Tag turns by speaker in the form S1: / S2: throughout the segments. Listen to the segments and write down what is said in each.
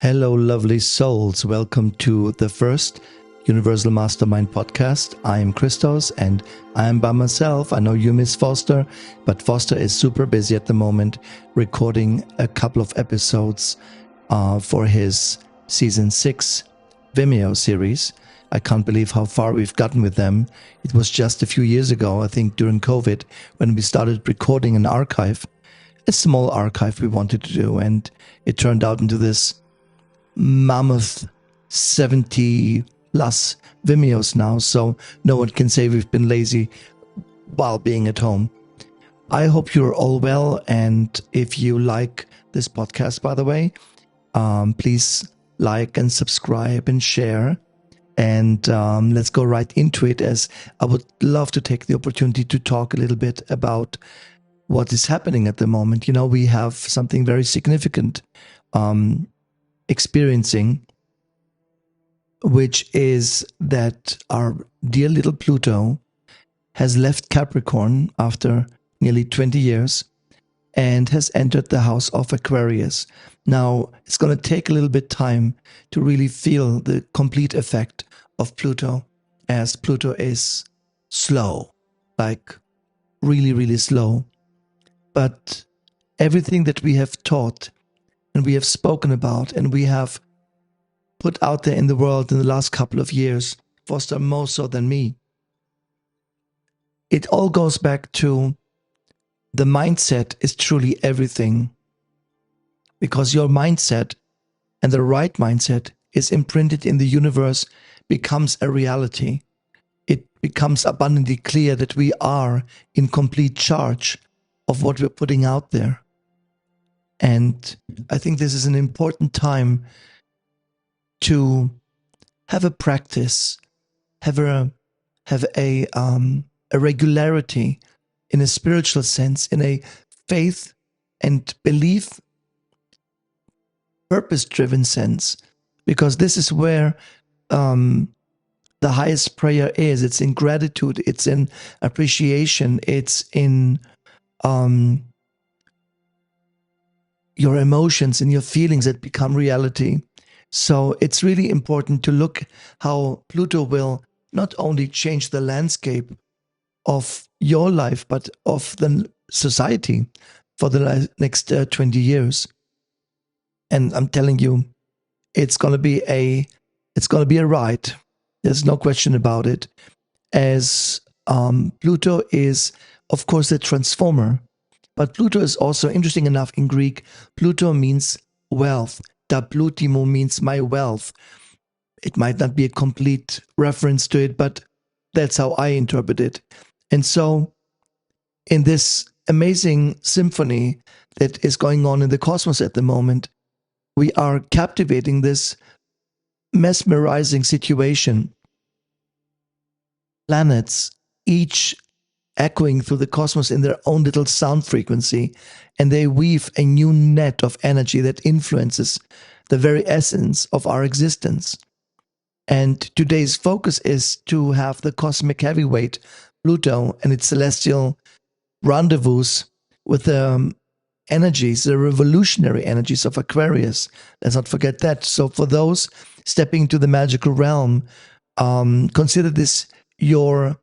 S1: Hello, lovely souls. Welcome to the first Universal Mastermind podcast. I am Christos and I am by myself. I know you miss Foster, but Foster is super busy at the moment recording a couple of episodes for his season 6 Vimeo series. I can't believe how far we've gotten with them. It was just a few years ago, I think during COVID, when we started recording an archive, a small archive we wanted to do, and it turned out into this mammoth 70 plus Vimeos now, so no one can say we've been lazy while being at home. I hope you're all well, and if you like this podcast, by the way, please like and subscribe and share, and let's go right into it, as I would love to take the opportunity to talk a little bit about what is happening at the moment. You know, we have something very significant experiencing, which is that our dear little Pluto has left Capricorn after nearly 20 years and has entered the House of Aquarius. Now, it's going to take a little bit time to really feel the complete effect of Pluto, as Pluto is slow, like really, really slow. But everything that we have taught and we have spoken about and we have put out there in the world in the last couple of years, Foster more so than me, it all goes back to the mindset is truly everything. Because your mindset, and the right mindset, is imprinted in the universe, becomes a reality. It becomes abundantly clear that we are in complete charge of what we're putting out there. And I think this is an important time to have a practice, have a regularity in a spiritual sense, in a faith and belief, purpose-driven sense, because this is where the highest prayer is. It's in gratitude, it's in appreciation, it's in your emotions and your feelings that become reality. So it's really important to look how Pluto will not only change the landscape of your life, but of the society for the next 20 years. And I'm telling you, it's going to be a ride. There's no question about it. As Pluto is, of course, a transformer. But Pluto is also, interesting enough, in Greek, Pluto means wealth. Ta plutimo means my wealth. It might not be a complete reference to it, but that's how I interpret it. And so, in this amazing symphony that is going on in the cosmos at the moment, we are captivating this mesmerizing situation. Planets, each echoing through the cosmos in their own little sound frequency, and they weave a new net of energy that influences the very essence of our existence. And today's focus is to have the cosmic heavyweight Pluto and its celestial rendezvous with the energies, the revolutionary energies of Aquarius. Let's not forget that. So for those stepping into the magical realm, consider this your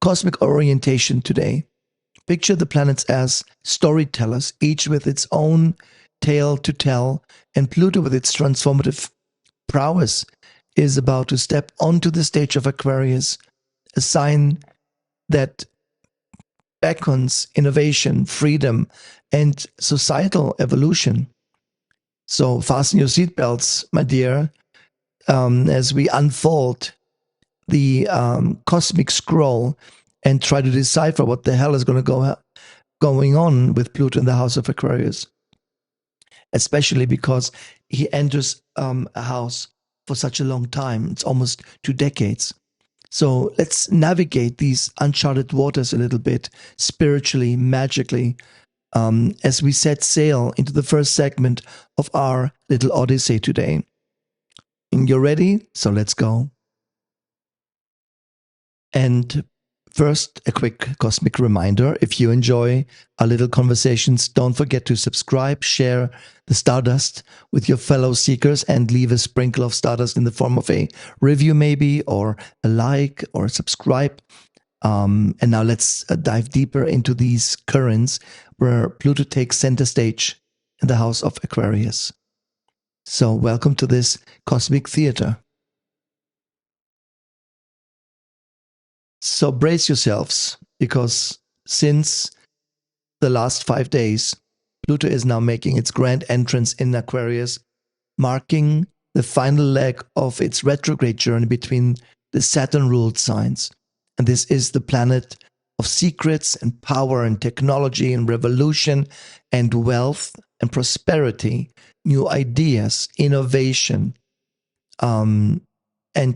S1: cosmic orientation today. Picture the planets as storytellers, each with its own tale to tell, and Pluto, with its transformative prowess, is about to step onto the stage of Aquarius, a sign that beckons innovation, freedom, and societal evolution. So fasten your seatbelts, my dear, as we unfold the cosmic scroll and try to decipher what the hell is going on with Pluto in the House of Aquarius, especially because he enters a house for such a long time. It's almost 2 decades. So let's navigate these uncharted waters a little bit, spiritually, magically, as we set sail into the first segment of our little odyssey today. And you're ready? So let's go. And First, a quick cosmic reminder. If you enjoy our little conversations, don't forget to subscribe, share the Stardust with your fellow seekers, and leave a sprinkle of Stardust in the form of a review, maybe, or a like, or subscribe. And now let's dive deeper into these currents where Pluto takes center stage in the House of Aquarius. So, welcome to this cosmic theater. So, brace yourselves, because since the last 5 days, Pluto is now making its grand entrance in Aquarius, marking the final leg of its retrograde journey between the Saturn-ruled signs. And this is the planet of secrets and power and technology and revolution and wealth and prosperity, new ideas, innovation, and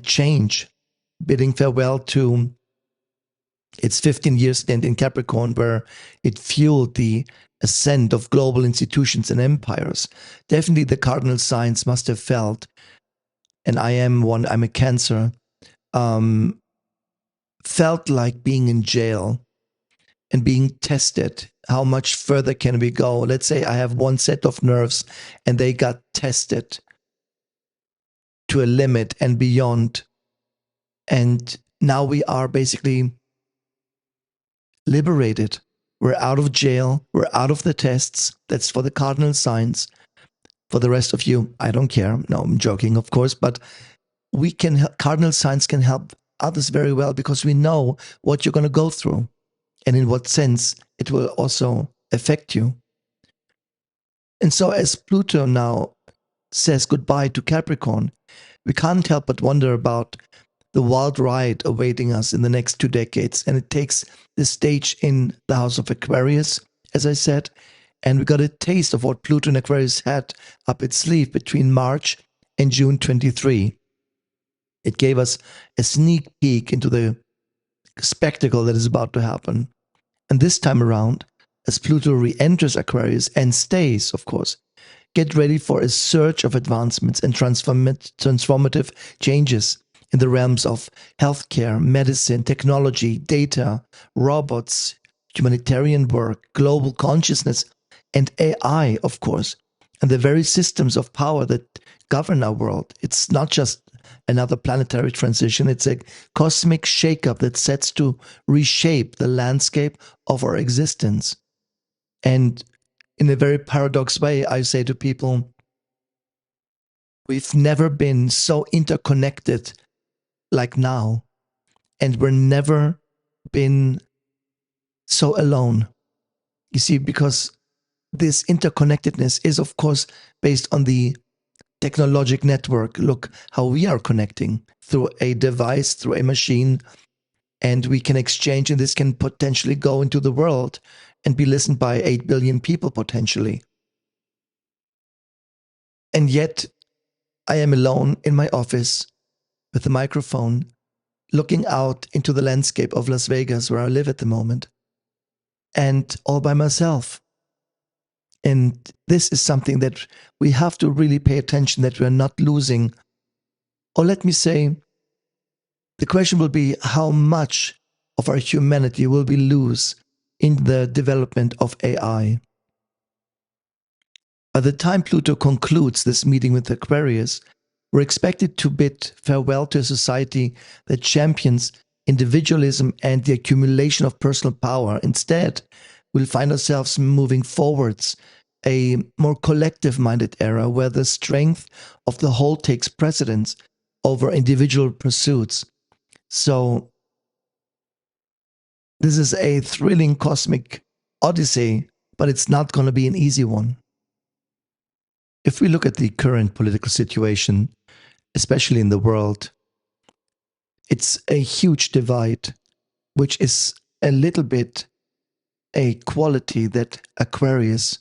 S1: change, bidding farewell to its 15-year stint in Capricorn, where it fueled the ascent of global institutions and empires. Definitely the cardinal signs must have felt, and I'm a Cancer, felt like being in jail and being tested. How much further can we go? Let's say I have one set of nerves and they got tested to a limit and beyond. And now we are basically liberated. We're out of jail. We're out of the tests. That's for the cardinal signs. For the rest of you, I don't care. No, I'm joking, of course, but we can, cardinal signs can help others very well because we know what you're going to go through and in what sense it will also affect you. And so as Pluto now says goodbye to Capricorn, we can't help but wonder about the wild ride awaiting us in the next 2 decades. And it takes the stage in the House of Aquarius, as I said, and we got a taste of what Pluto in Aquarius had up its sleeve between March and June 23. It gave us a sneak peek into the spectacle that is about to happen. And this time around, as Pluto re-enters Aquarius and stays, of course, get ready for a surge of advancements and transformative changes in the realms of healthcare, medicine, technology, data, robots, humanitarian work, global consciousness, and AI, of course, and the very systems of power that govern our world. It's not just another planetary transition, it's a cosmic shakeup that sets to reshape the landscape of our existence. And in a very paradox way, I say to people, we've never been so interconnected like now, and we're never been so alone. You see, because this interconnectedness is, of course, based on the technologic network. Look how we are connecting through a device, through a machine, and we can exchange, and this can potentially go into the world and be listened by 8 billion people potentially. And yet, I am alone in my office with a microphone, looking out into the landscape of Las Vegas, where I live at the moment, and all by myself. And this is something that we have to really pay attention that we're not losing. Or let me say, the question will be how much of our humanity will we lose in the development of AI? By the time Pluto concludes this meeting with Aquarius, we're expected to bid farewell to a society that champions individualism and the accumulation of personal power. Instead, we'll find ourselves moving forwards a more collective-minded era where the strength of the whole takes precedence over individual pursuits. So, this is a thrilling cosmic odyssey, but it's not going to be an easy one. If we look at the current political situation, especially in the world, it's a huge divide, which is a little bit a quality that Aquarius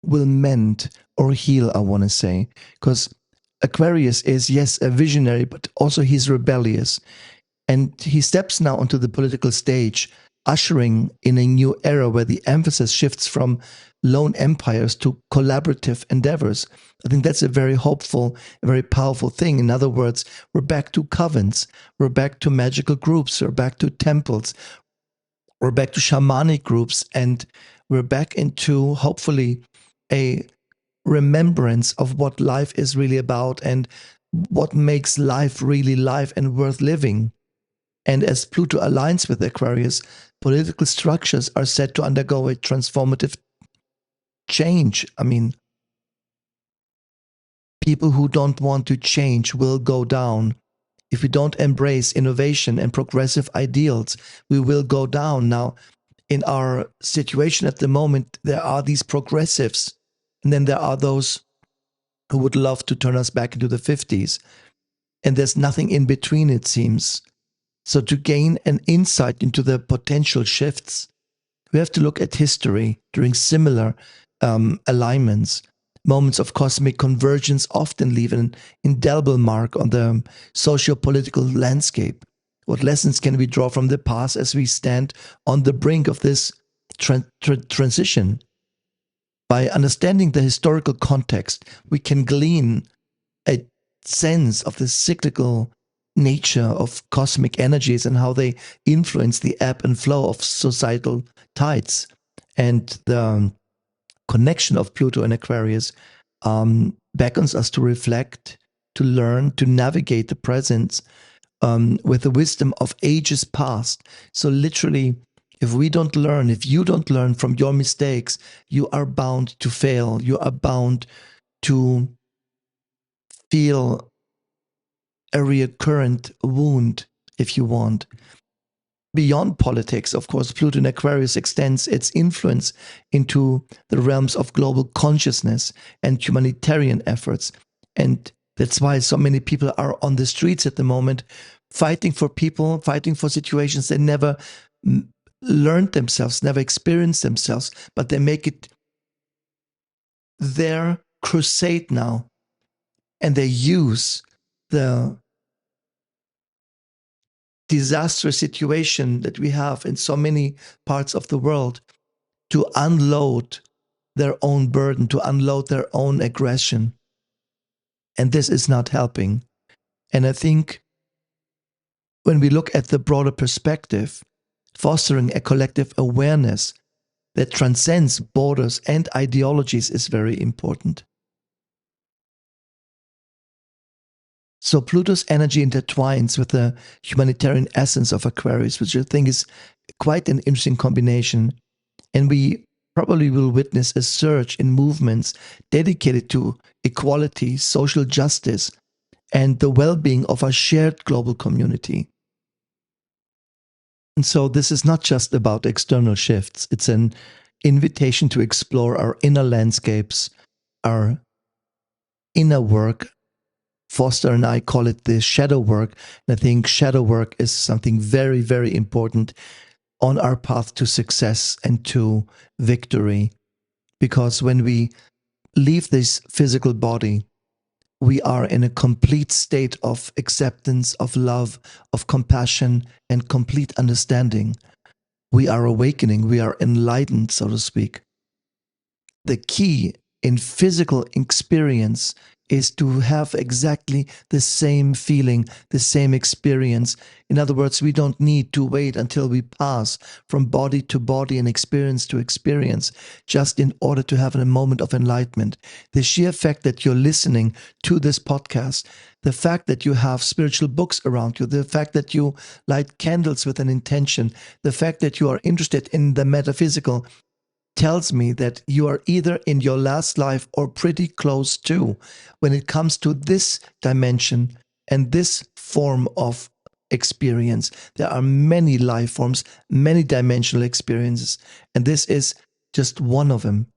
S1: will mend or heal, I want to say. Because Aquarius is, yes, a visionary, but also he's rebellious. And he steps now onto the political stage, ushering in a new era where the emphasis shifts from lone empires to collaborative endeavors. I think that's a very hopeful, a very powerful thing. In other words, we're back to covens, we're back to magical groups, we're back to temples, we're back to shamanic groups, and we're back into hopefully a remembrance of what life is really about and what makes life really life and worth living. And as Pluto aligns with Aquarius, political structures are set to undergo a transformative change. I mean, people who don't want to change will go down. If we don't embrace innovation and progressive ideals, we will go down. Now, in our situation at the moment, there are these progressives, and then there are those who would love to turn us back into the 50s. And there's nothing in between, it seems. So, to gain an insight into the potential shifts, we have to look at history during similar alignments. Moments of cosmic convergence often leave an indelible mark on the socio-political landscape. What lessons can we draw from the past as we stand on the brink of this transition? By understanding the historical context, we can glean a sense of the cyclical nature of cosmic energies and how they influence the ebb and flow of societal tides. And the connection of Pluto and Aquarius beckons us to reflect, to learn, to navigate the present with the wisdom of ages past. So, literally, if we don't learn, if you don't learn from your mistakes, you are bound to fail. You are bound to feel a recurrent wound, if you want. Beyond politics, of course, Pluto in Aquarius extends its influence into the realms of global consciousness and humanitarian efforts. And that's why so many people are on the streets at the moment, fighting for people, fighting for situations they never learned themselves, never experienced themselves, but they make it their crusade now. And they use the disastrous situation that we have in so many parts of the world to unload their own burden, to unload their own aggression. And this is not helping. And I think when we look at the broader perspective, fostering a collective awareness that transcends borders and ideologies is very important. So Pluto's energy intertwines with the humanitarian essence of Aquarius, which I think is quite an interesting combination. And we probably will witness a surge in movements dedicated to equality, social justice, and the well-being of our shared global community. And so this is not just about external shifts. It's an invitation to explore our inner landscapes, our inner work. Foster and I call it the shadow work. And I think shadow work is something very, very important on our path to success and to victory. Because when we leave this physical body, we are in a complete state of acceptance, of love, of compassion, and complete understanding. We are awakening, we are enlightened, so to speak. The key in physical experience is to have exactly the same feeling, the same experience. In other words, we don't need to wait until we pass from body to body and experience to experience just in order to have a moment of enlightenment. The sheer fact that you're listening to this podcast, the fact that you have spiritual books around you, the fact that you light candles with an intention, the fact that you are interested in the metaphysical tells me that you are either in your last life or pretty close to when it comes to this dimension and this form of experience. There are many life forms, many dimensional experiences, and this is just one of them.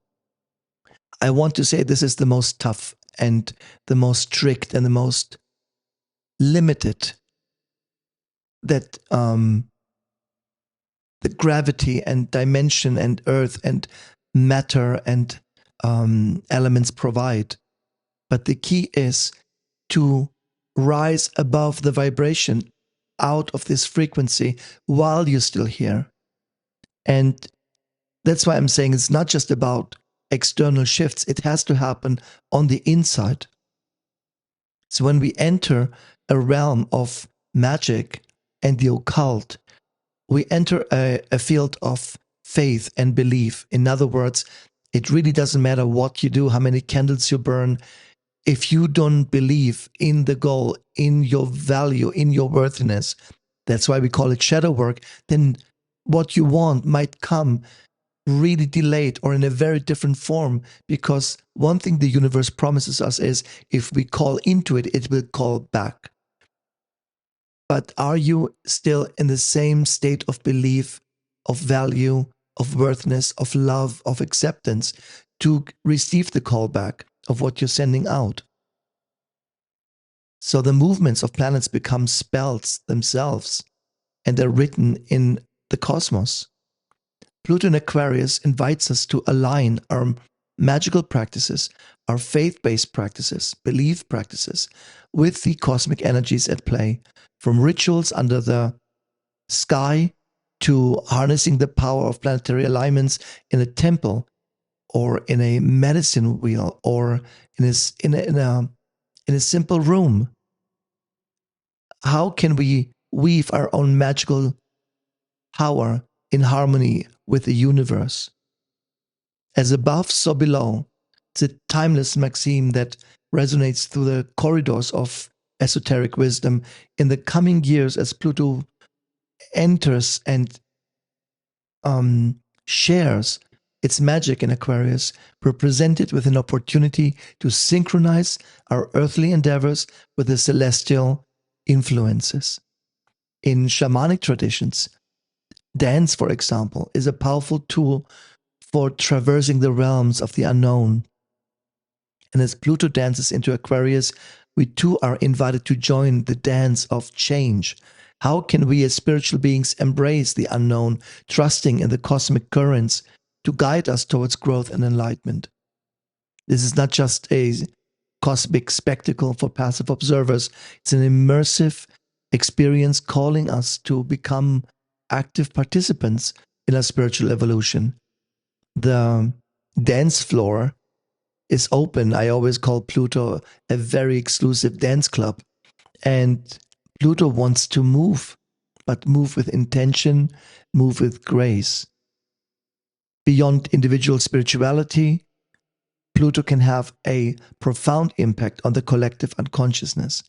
S1: I want to say this is the most tough and the most strict and the most limited that the gravity and dimension and earth and matter and elements provide. But the key is to rise above the vibration out of this frequency while you're still here. And that's why I'm saying it's not just about external shifts. It has to happen on the inside. So when we enter a realm of magic and the occult, we enter a field of faith and belief. In other words, it really doesn't matter what you do, how many candles you burn. If you don't believe in the goal, in your value, in your worthiness, that's why we call it shadow work, then what you want might come really delayed or in a very different form. Because one thing the universe promises us is if we call into it, it will call back. But are you still in the same state of belief, of value, of worthiness, of love, of acceptance to receive the callback of what you're sending out? So the movements of planets become spells themselves, and they're written in the cosmos. Pluto in Aquarius invites us to align our magical practices, our faith based practices, belief practices, with the cosmic energies at play, from rituals under the sky to harnessing the power of planetary alignments in a temple or in a medicine wheel or in a simple room. How can we weave our own magical power in harmony with the universe? As above, so below. It's a timeless maxim that resonates through the corridors of esoteric wisdom. In the coming years, as Pluto enters and shares its magic in Aquarius, we're presented with an opportunity to synchronize our earthly endeavors with the celestial influences. In shamanic traditions, dance, for example, is a powerful tool for traversing the realms of the unknown. And as Pluto dances into Aquarius, we too are invited to join the dance of change. How can we as spiritual beings embrace the unknown, trusting in the cosmic currents to guide us towards growth and enlightenment? This is not just a cosmic spectacle for passive observers, it's an immersive experience calling us to become active participants in our spiritual evolution. The dance floor is open. I always call Pluto a very exclusive dance club. And Pluto wants to move, but move with intention, move with grace. Beyond individual spirituality, Pluto can have a profound impact on the collective unconsciousness.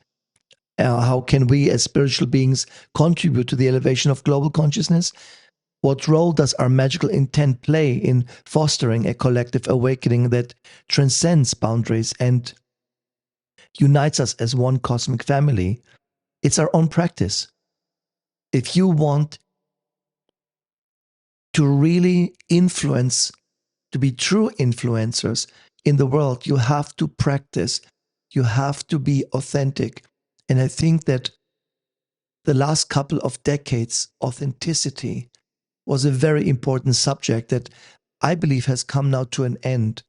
S1: How can we as spiritual beings contribute to the elevation of global consciousness? What role does our magical intent play in fostering a collective awakening that transcends boundaries and unites us as one cosmic family? It's our own practice. If you want to really influence, to be true influencers in the world, you have to practice. You have to be authentic. And I think that the last couple of decades, authenticity was a very important subject that I believe has come now to an end.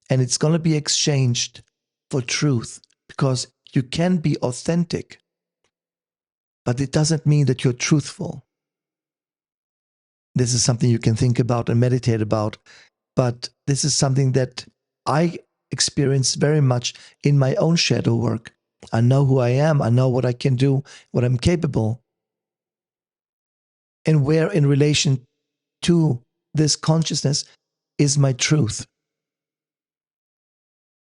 S1: And it's going to be exchanged for truth, because you can be authentic, but it doesn't mean that you're truthful. This is something you can think about and meditate about. But this is something that I experience very much in my own shadow work. I know who I am. I know what I can do, what I'm capable. And where in relation to this consciousness is my truth.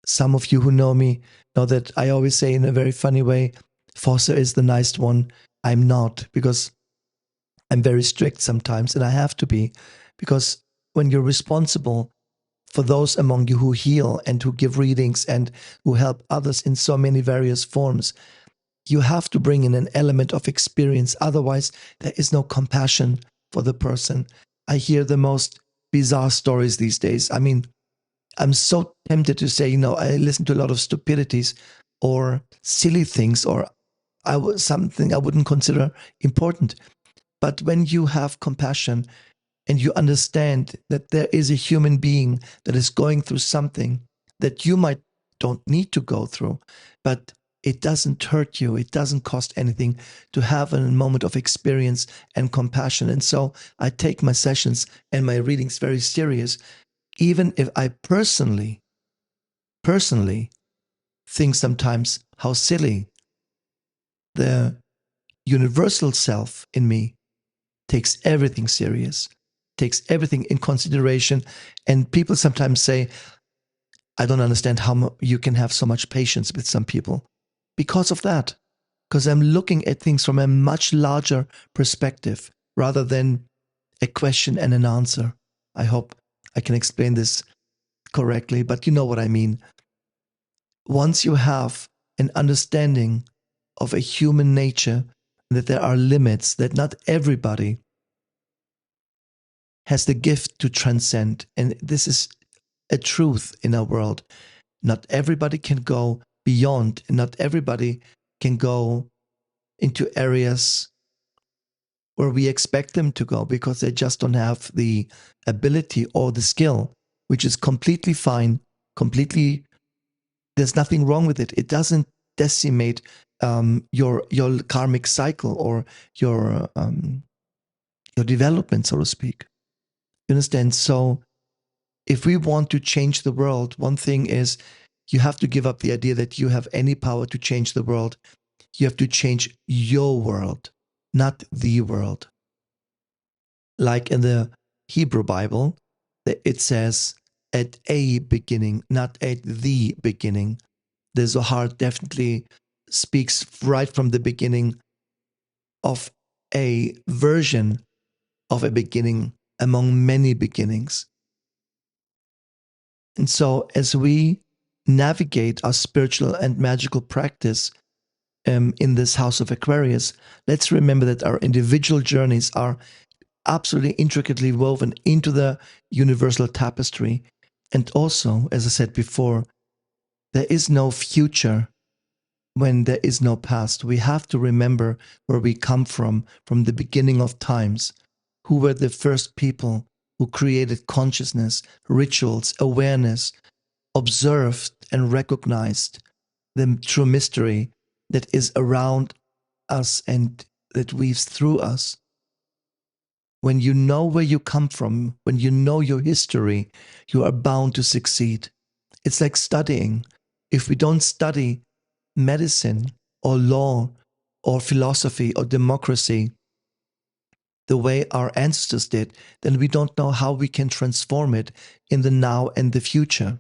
S1: Some of you who know me know that I always say in a very funny way, Foster is the nice one. I'm not, because I'm very strict sometimes, and I have to be, because when you're responsible for those among you who heal and who give readings and who help others in so many various forms, you have to bring in an element of experience. Otherwise, there is no compassion for the person. I hear the most bizarre stories these days. I mean, I'm so tempted to say, I listen to a lot of stupidities or silly things, or something I wouldn't consider important. But when you have compassion and you understand that there is a human being that is going through something that you might don't need to go through, but it doesn't hurt you, it doesn't cost anything to have a moment of experience and compassion. And so I take my sessions and my readings very serious, even if I personally think sometimes how silly, the universal self in me takes everything serious, takes everything in consideration. And people sometimes say, I don't understand how you can have so much patience with some people because of that. Because I'm looking at things from a much larger perspective rather than a question and an answer. I hope I can explain this correctly, but you know what I mean. Once you have an understanding of a human nature, that there are limits, that not everybody has the gift to transcend. And this is a truth in our world. Not everybody can go beyond, and not everybody can go into areas where we expect them to go because they just don't have the ability or the skill, which is completely fine, completely, there's nothing wrong with it. It doesn't decimate your karmic cycle or your development, so to speak. You understand? So if we want to change the world, one thing is you have to give up the idea that you have any power to change the world. You have to change your world, not the world. Like in the Hebrew Bible, it says at a beginning, not at the beginning. The Zohar definitely speaks right from the beginning of a version of a beginning among many beginnings. And so, as we navigate our spiritual and magical practice in this House of Aquarius, let's remember that our individual journeys are absolutely intricately woven into the universal tapestry. And also, as I said before, there is no future when there is no past. We have to remember where we come from the beginning of times. Who were the first people who created consciousness, rituals, awareness, observed and recognized the true mystery that is around us and that weaves through us. When you know where you come from, when you know your history, you are bound to succeed. It's like studying. If we don't study medicine or law or philosophy or democracy the way our ancestors did, then we don't know how we can transform it in the now and the future.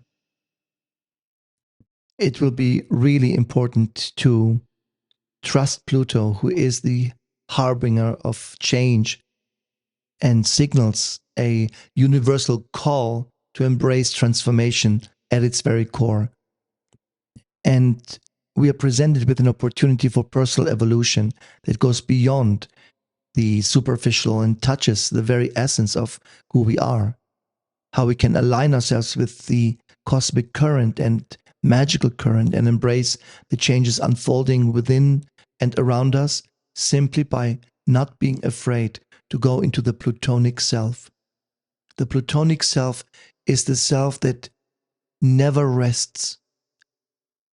S1: It will be really important to trust Pluto, who is the harbinger of change and signals a universal call to embrace transformation at its very core. And we are presented with an opportunity for personal evolution that goes beyond the superficial and touches the very essence of who we are, how we can align ourselves with the cosmic current and magical current and embrace the changes unfolding within and around us simply by not being afraid to go into the plutonic self. The plutonic self is the self that never rests,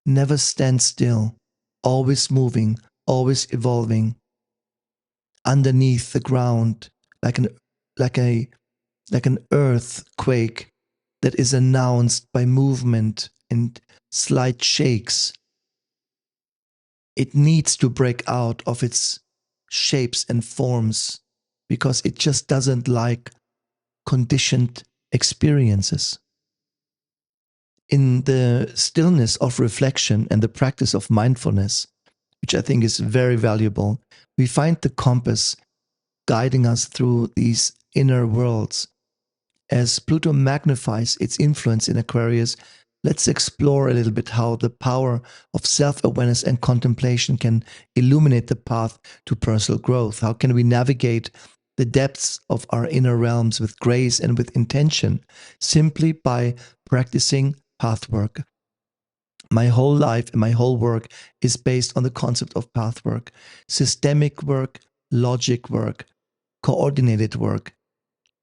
S1: never stands still, always moving, always evolving underneath the ground like an like a like an earthquake that is announced by movement and slight shakes. It needs to break out of its shapes and forms because it just doesn't like conditioned experiences. In the stillness of reflection and the practice of mindfulness, which I think is very valuable, we find the compass guiding us through these inner worlds. As Pluto magnifies its influence in Aquarius, let's explore a little bit how the power of self awareness and contemplation can illuminate the path to personal growth. How can we navigate the depths of our inner realms with grace and with intention simply by practicing pathwork? My whole life and my whole work is based on the concept of pathwork, systemic work, logic work, coordinated work.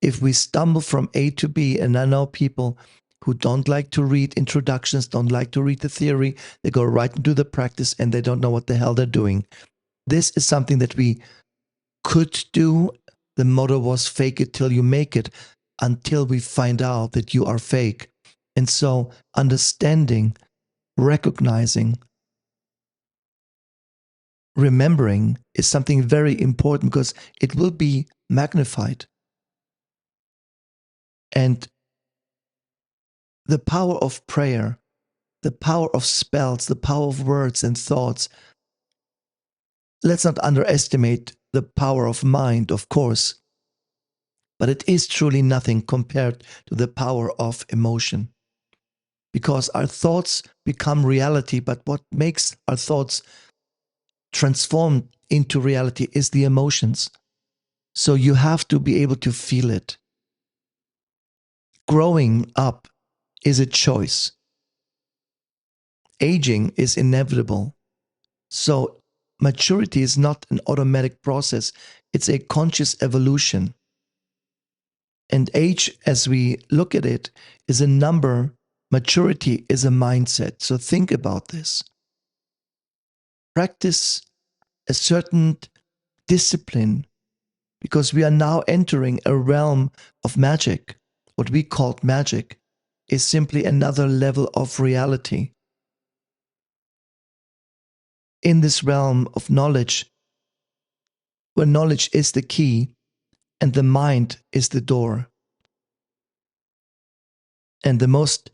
S1: If we stumble from A to B, and I know people who don't like to read introductions, don't like to read the theory, they go right into the practice and they don't know what the hell they're doing. This is something that we could do. The motto was fake it till you make it. until we find out that you are fake. And so understanding, recognizing, remembering is something very important because it will be magnified. And the power of prayer, the power of spells, the power of words and thoughts. Let's not underestimate the power of mind, of course, but it is truly nothing compared to the power of emotion. Because our thoughts become reality, but what makes our thoughts transform into reality is the emotions. So you have to be able to feel it. Growing up is a choice. Aging is inevitable. So maturity is not an automatic process, it's a conscious evolution. And age, as we look at it, is a number, maturity is a mindset. So think about this. Practice a certain discipline because we are now entering a realm of magic. What we call magic is simply another level of reality. In this realm of knowledge, where knowledge is the key and the mind is the door. And the most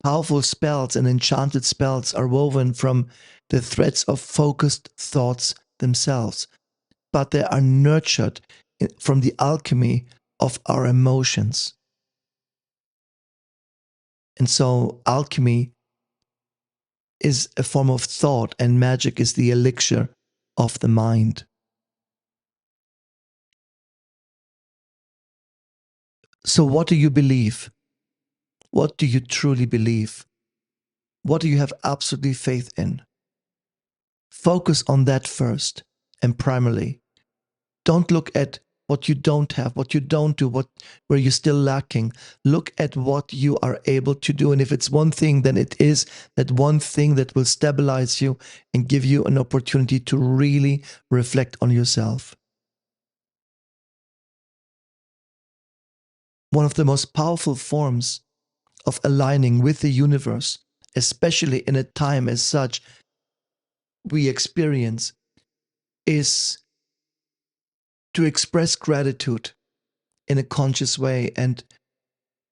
S1: powerful spells and enchanted spells are woven from the threads of focused thoughts themselves, but they are nurtured from the alchemy of our emotions. And so, alchemy is a form of thought, and magic is the elixir of the mind. So, what do you believe? What do you truly believe? What do you have absolutely faith in? Focus on that first and primarily. Don't look at what you don't have, what you don't do, where you're still lacking. Look at what you are able to do. And if it's one thing, then it is that one thing that will stabilize you and give you an opportunity to really reflect on yourself. One of the most powerful forms of aligning with the universe, especially in a time as such we experience, is to express gratitude in a conscious way. And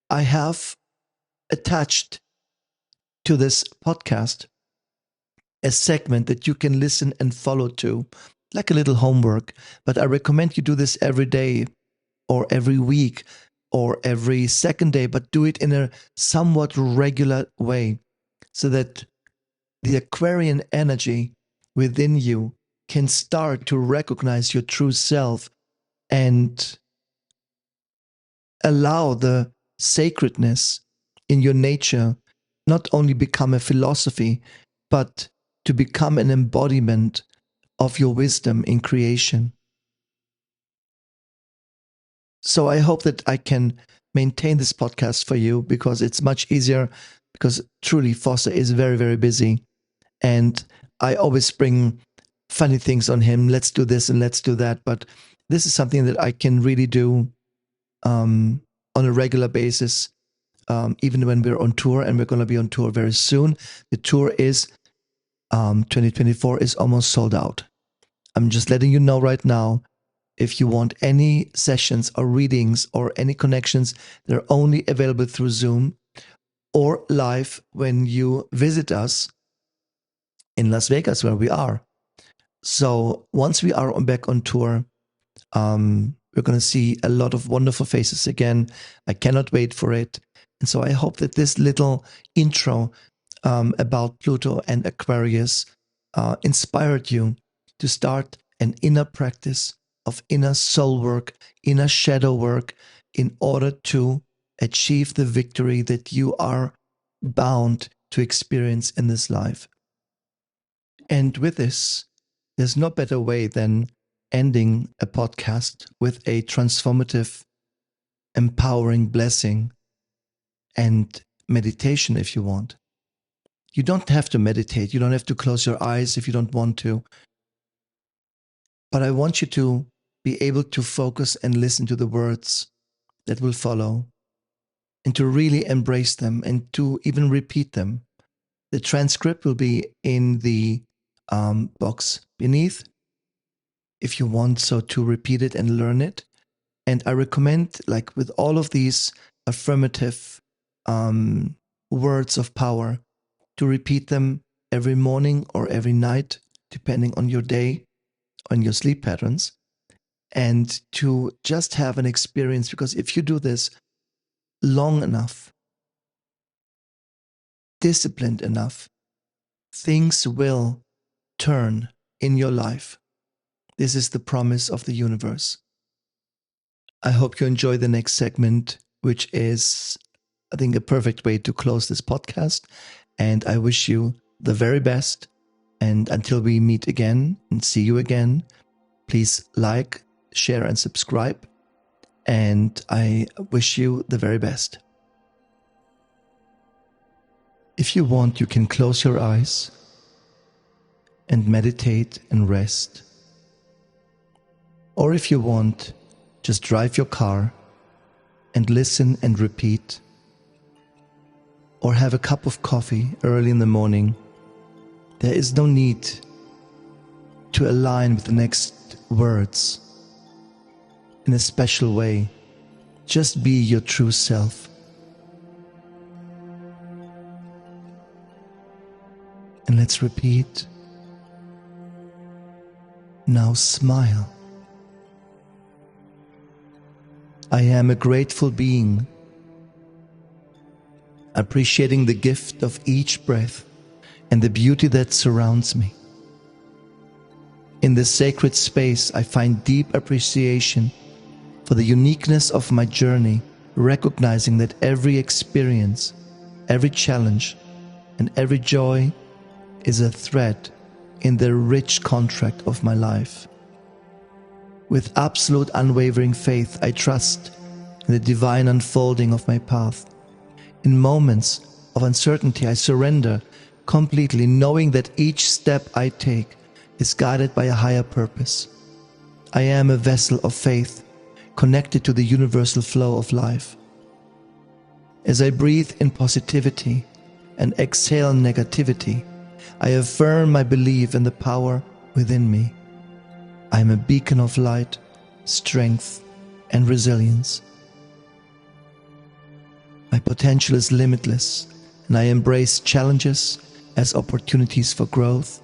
S1: I have attached to this podcast a segment that you can listen and follow to, like a little homework. But I recommend you do this every day or every week or every second day, but do it in a somewhat regular way so that the Aquarian energy within you can start to recognize your true self and allow the sacredness in your nature not only become a philosophy, but to become an embodiment of your wisdom in creation. So I hope that I can maintain this podcast for you because it's much easier because truly Foster is very, very busy. And I always bring funny things on him. Let's do this and let's do that. But this is something that I can really do on a regular basis, even when we're on tour, and we're going to be on tour very soon. The tour is 2024 is almost sold out. I'm just letting you know right now. If you want any sessions or readings or any connections, they're only available through Zoom or live when you visit us in Las Vegas, where we are. So once we are back on tour, we're going to see a lot of wonderful faces again. I cannot wait for it. And so I hope that this little intro about Pluto and Aquarius inspired you to start an inner practice of inner soul work, inner shadow work, in order to achieve the victory that you are bound to experience in this life. And with this, there's no better way than ending a podcast with a transformative, empowering blessing and meditation if you want. You don't have to meditate. You don't have to close your eyes if you don't want to. But I want you to be able to focus and listen to the words that will follow, and to really embrace them and to even repeat them. The transcript will be in the box beneath if you want so to repeat it and learn it. And I recommend, like with all of these affirmative words of power, to repeat them every morning or every night, depending on your day, on your sleep patterns, and to just have an experience. Because if you do this long enough, disciplined enough, things will turn in your life. This is the promise of the universe. I hope you enjoy the next segment, which is, I think, a perfect way to close this podcast. And I wish you the very best. And until we meet again and see you again, please like, share, and subscribe. And I wish you the very best. If you want, you can close your eyes and meditate and rest. Or if you want, just drive your car and listen and repeat. Or have a cup of coffee early in the morning. There is no need to align with the next words in a special way. Just be your true self. And let's repeat. Now smile. I am a grateful being, appreciating the gift of each breath and the beauty that surrounds me. In this sacred space, I find deep appreciation for the uniqueness of my journey, recognizing that every experience, every challenge, and every joy is a thread in the rich contract of my life. With absolute unwavering faith, I trust in the divine unfolding of my path. In moments of uncertainty, I surrender completely, knowing that each step I take is guided by a higher purpose. I am a vessel of faith, connected to the universal flow of life. As I breathe in positivity and exhale negativity, I affirm my belief in the power within me. I am a beacon of light, strength, and resilience. My potential is limitless, and I embrace challenges as opportunities for growth,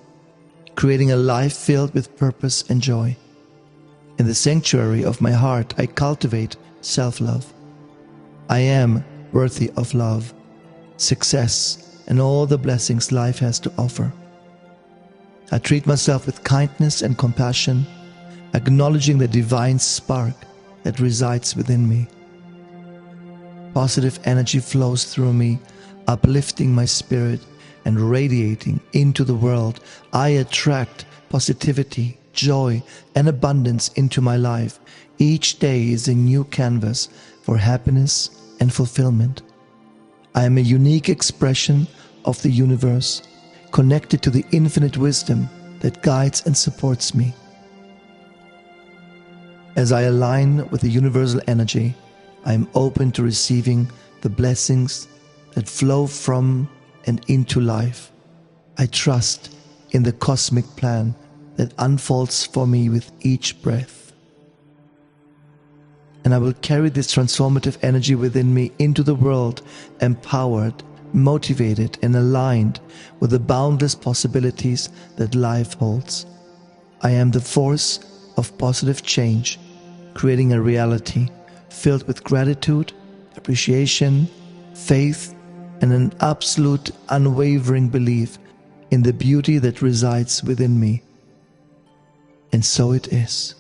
S1: creating a life filled with purpose and joy. In the sanctuary of my heart, I cultivate self-love. I am worthy of love, success, and all the blessings life has to offer. I treat myself with kindness and compassion, acknowledging the divine spark that resides within me. Positive energy flows through me, uplifting my spirit and radiating into the world. I attract positivity, joy, and abundance into my life. Each day is a new canvas for happiness and fulfillment. I am a unique expression of the universe, connected to the infinite wisdom that guides and supports me. As I align with the universal energy, I am open to receiving the blessings that flow from and into life. I trust in the cosmic plan that unfolds for me with each breath. And I will carry this transformative energy within me into the world, empowered, motivated, and aligned with the boundless possibilities that life holds. I am the force of positive change, creating a reality filled with gratitude, appreciation, faith, and an absolute unwavering belief in the beauty that resides within me. And so it is.